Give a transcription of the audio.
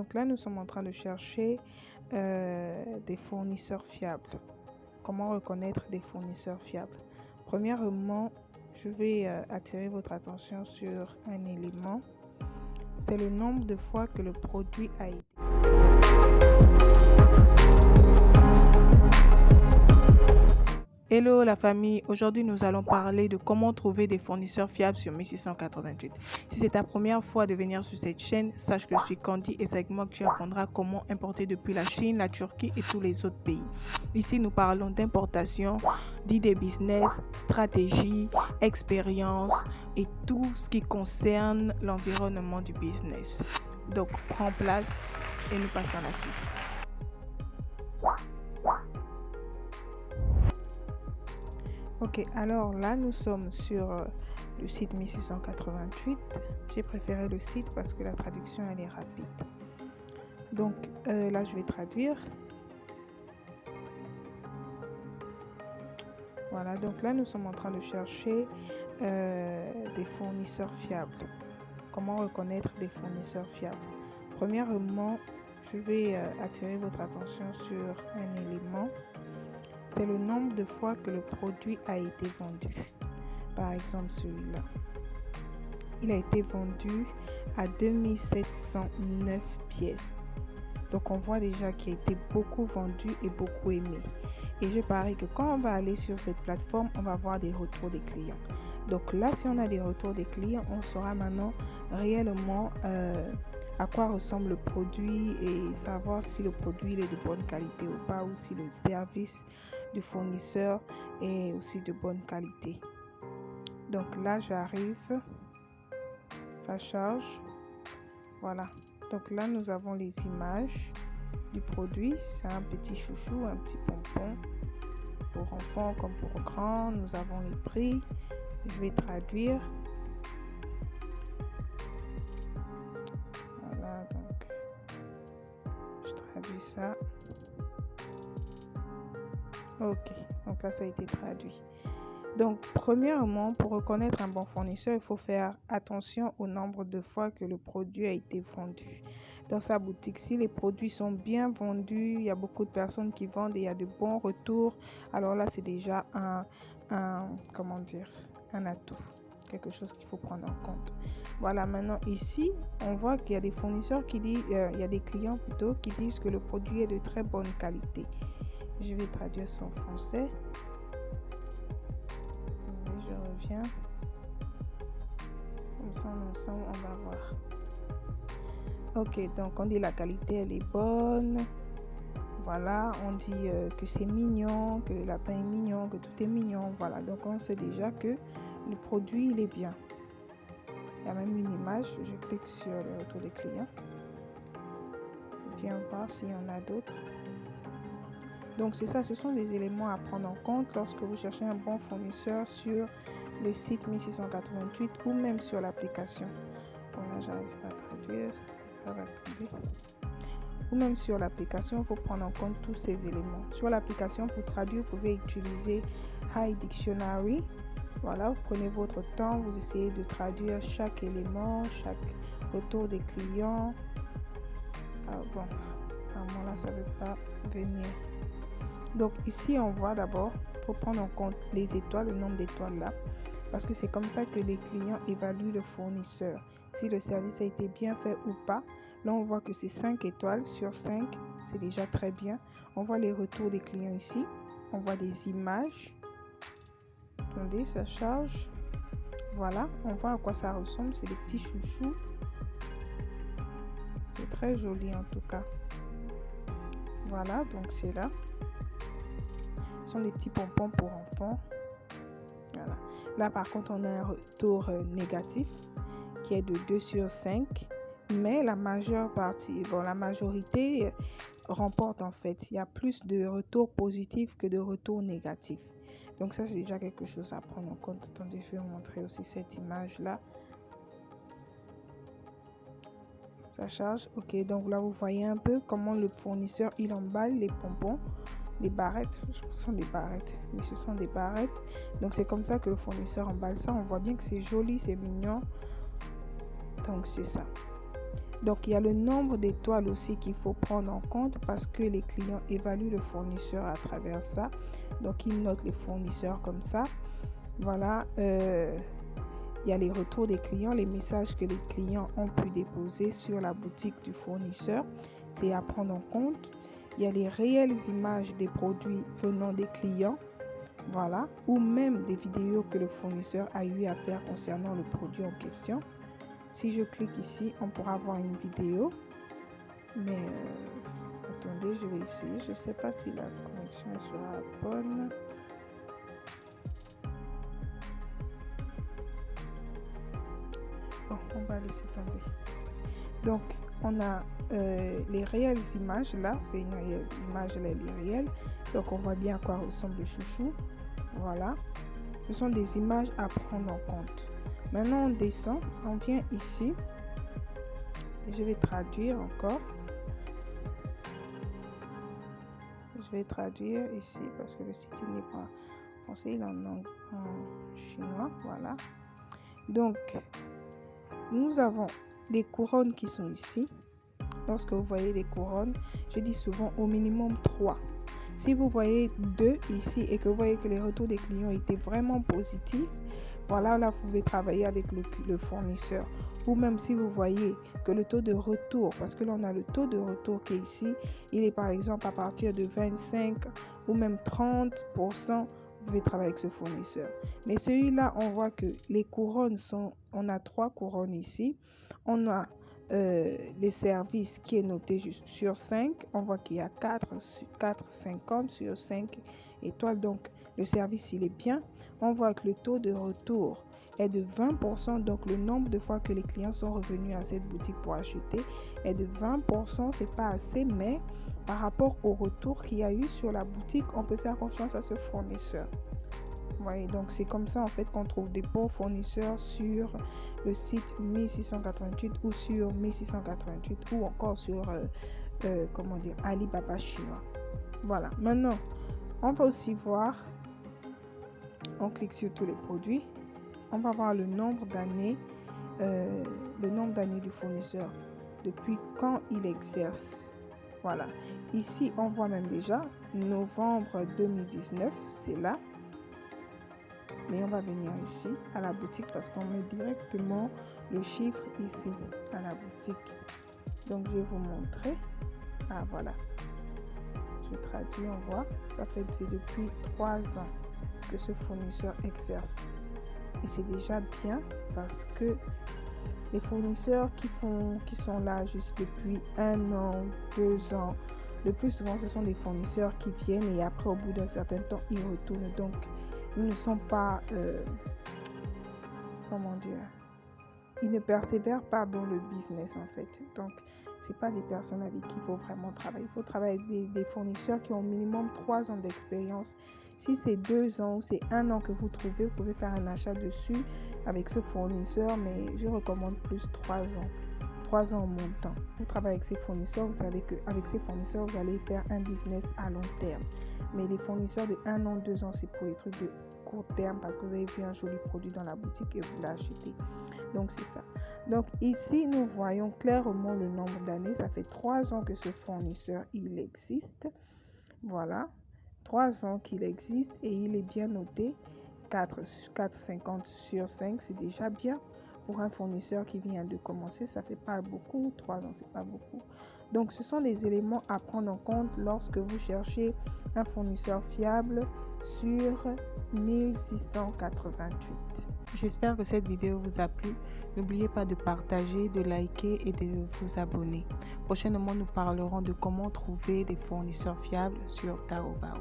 Donc là, nous sommes en train de chercher des fournisseurs fiables. Comment reconnaître des fournisseurs fiables? Premièrement, je vais attirer votre attention sur un élément. C'est le nombre de fois que le produit a été. Hello la famille, aujourd'hui nous allons parler de comment trouver des fournisseurs fiables sur 1688. Si c'est ta première fois de venir sur cette chaîne, sache que je suis Candy et c'est avec moi que tu apprendras comment importer depuis la Chine, la Turquie et tous les autres pays. Ici nous parlons d'importation, d'idées business, stratégie, expérience et tout ce qui concerne l'environnement du business. Donc prends place et nous passons à la suite. Ok, alors là nous sommes sur le site 1688. J'ai préféré le site parce que la traduction elle est rapide. Donc là je vais traduire. Voilà, donc là nous sommes en train de chercher des fournisseurs fiables. Comment reconnaître des fournisseurs fiables? Premièrement, je vais attirer votre attention sur un élément. C'est le nombre de fois que le produit a été vendu. Par exemple, celui-là. Il a été vendu à 2709 pièces. Donc, on voit déjà qu'il a été beaucoup vendu et beaucoup aimé. Et je parie que quand on va aller sur cette plateforme, on va voir des retours des clients. Donc là, si on a des retours des clients, on saura maintenant réellement à quoi ressemble le produit et savoir si le produit est de bonne qualité ou pas, ou si le service du fournisseur est aussi de bonne qualité. Donc là j'arrive, ça charge, voilà. Donc là nous avons les images du produit. C'est un petit chouchou, un petit pompon pour enfants comme pour grands. Nous avons les prix. Je vais traduire. Voilà, donc je traduis ça. Ok, donc là ça a été traduit. Donc premièrement, pour reconnaître un bon fournisseur, il faut faire attention au nombre de fois que le produit a été vendu. Dans sa boutique, si les produits sont bien vendus, il y a beaucoup de personnes qui vendent et il y a de bons retours, alors là c'est déjà un atout, quelque chose qu'il faut prendre en compte. Voilà, maintenant ici on voit qu'il y a des fournisseurs qui disent, il y a des clients plutôt qui disent que le produit est de très bonne qualité. Je vais traduire ça en français. Je reviens. Comme ça, ensemble, on va voir. Ok, donc on dit la qualité, elle est bonne. Voilà, on dit que c'est mignon, que le lapin est mignon, que tout est mignon. Voilà, donc on sait déjà que le produit, il est bien. Il y a même une image. Je clique sur le retour des clients. Viens voir s'il y en a d'autres. Donc c'est ça, ce sont des éléments à prendre en compte lorsque vous cherchez un bon fournisseur sur le site 1688 ou même sur l'application. Bon là j'arrive pas à traduire, ça va tomber. Ou même sur l'application, il faut prendre en compte tous ces éléments. Sur l'application, pour traduire, vous pouvez utiliser Hi Dictionary. Voilà, vous prenez votre temps, vous essayez de traduire chaque élément, chaque retour des clients. Ah bon, là ça ne veut pas venir. Donc ici on voit d'abord, il faut prendre en compte les étoiles, le nombre d'étoiles là, parce que c'est comme ça que les clients évaluent le fournisseur, si le service a été bien fait ou pas. Là on voit que c'est 5 étoiles sur 5, c'est déjà très bien. On voit les retours des clients ici, on voit des images. Attendez, ça charge. Voilà, on voit à quoi ça ressemble, c'est des petits chouchous. C'est très joli en tout cas. Voilà, donc c'est là. Ce sont des petits pompons pour enfants. Voilà. Là par contre on a un retour négatif qui est de 2 sur 5, mais la majeure partie, la majorité remporte en fait. Il y a plus de retours positifs que de retours négatifs. Donc ça c'est déjà quelque chose à prendre en compte. Attendez, je vais vous montrer aussi cette image là. Ça charge. Ok, donc là vous voyez un peu comment le fournisseur il emballe les pompons. Des barrettes, je pense que ce sont des barrettes, mais ce sont des barrettes. Donc c'est comme ça que le fournisseur emballe ça. On voit bien que c'est joli, c'est mignon. Donc c'est ça. Donc, il y a le nombre d'étoiles aussi qu'il faut prendre en compte parce que les clients évaluent le fournisseur à travers ça. Donc, ils notent les fournisseurs comme ça. Voilà. Il y a les retours des clients, les messages que les clients ont pu déposer sur la boutique du fournisseur. C'est à prendre en compte. Il y a les réelles images des produits venant des clients. Voilà. Ou même des vidéos que le fournisseur a eu à faire concernant le produit en question. Si je clique ici, on pourra voir une vidéo. Mais attendez, je vais essayer. Je ne sais pas si la connexion sera bonne. Bon, on va laisser tomber. Donc, on a les réelles images. Là, c'est une réelle image, là, elle est réelle. Donc, on voit bien à quoi ressemble le chouchou. Voilà. Ce sont des images à prendre en compte. Maintenant, on descend. On vient ici. Je vais traduire encore. Je vais traduire ici parce que le site n'est pas français, il est en chinois. Voilà. Donc, nous avons des couronnes qui sont ici. Lorsque vous voyez les couronnes, je dis souvent au minimum 3. Si vous voyez 2 ici et que vous voyez que les retours des clients étaient vraiment positifs, voilà, là vous pouvez travailler avec le fournisseur. Ou même si vous voyez que le taux de retour, parce que là on a le taux de retour qui est ici, il est par exemple à partir de 25 ou même 30%, vous pouvez travailler avec ce fournisseur. Mais celui-là, on voit que les couronnes sont, on a 3 couronnes ici. On a les services qui est noté juste sur 5. On voit qu'il y a 4,50 sur 5 étoiles. Donc, le service, il est bien. On voit que le taux de retour est de 20%. Donc, le nombre de fois que les clients sont revenus à cette boutique pour acheter est de 20%. C'est pas assez, mais par rapport au retour qu'il y a eu sur la boutique, on peut faire confiance à ce fournisseur. Ouais, donc c'est comme ça en fait qu'on trouve des bons fournisseurs sur le site 1688 ou sur 1688 ou encore sur comment dire, Alibaba chinois. Voilà, maintenant on va aussi voir, on clique sur tous les produits, on va voir le nombre d'années du fournisseur, depuis quand il exerce. Voilà, ici on voit même déjà novembre 2019, c'est là. Mais on va venir ici à la boutique parce qu'on met directement le chiffre ici à la boutique. Donc je vais vous montrer. Ah voilà. Je traduis, on voit. Ça fait c'est depuis 3 ans que ce fournisseur exerce. Et c'est déjà bien parce que les fournisseurs qui sont là juste depuis 1 an, 2 ans, le plus souvent ce sont des fournisseurs qui viennent et après au bout d'un certain temps ils retournent. Donc ils ne sont pas, comment dire, ils ne persévèrent pas dans le business en fait. Donc, c'est pas des personnes avec qui il faut vraiment travailler. Il faut travailler avec des fournisseurs qui ont au minimum 3 ans d'expérience. Si c'est 2 ans ou c'est 1 an que vous trouvez, vous pouvez faire un achat dessus avec ce fournisseur, mais je recommande plus 3 ans. 3 ans en montant. Vous travaillez avec ces fournisseurs, vous savez qu'avec ces fournisseurs, vous allez faire un business à long terme. Mais les fournisseurs de 1 an, 2 ans, c'est pour les trucs de court terme parce que vous avez vu un joli produit dans la boutique et vous l'achetez. Donc, c'est ça. Donc, ici, nous voyons clairement le nombre d'années. Ça fait 3 ans que ce fournisseur, il existe. Voilà. 3 ans qu'il existe et il est bien noté. 4,50 sur 5, c'est déjà bien. Pour un fournisseur qui vient de commencer, ça fait pas beaucoup. 3 ans, c'est pas beaucoup. Donc, ce sont des éléments à prendre en compte lorsque vous cherchez un fournisseur fiable sur 1688. J'espère que cette vidéo vous a plu. N'oubliez pas de partager, de liker et de vous abonner. Prochainement, nous parlerons de comment trouver des fournisseurs fiables sur Taobao.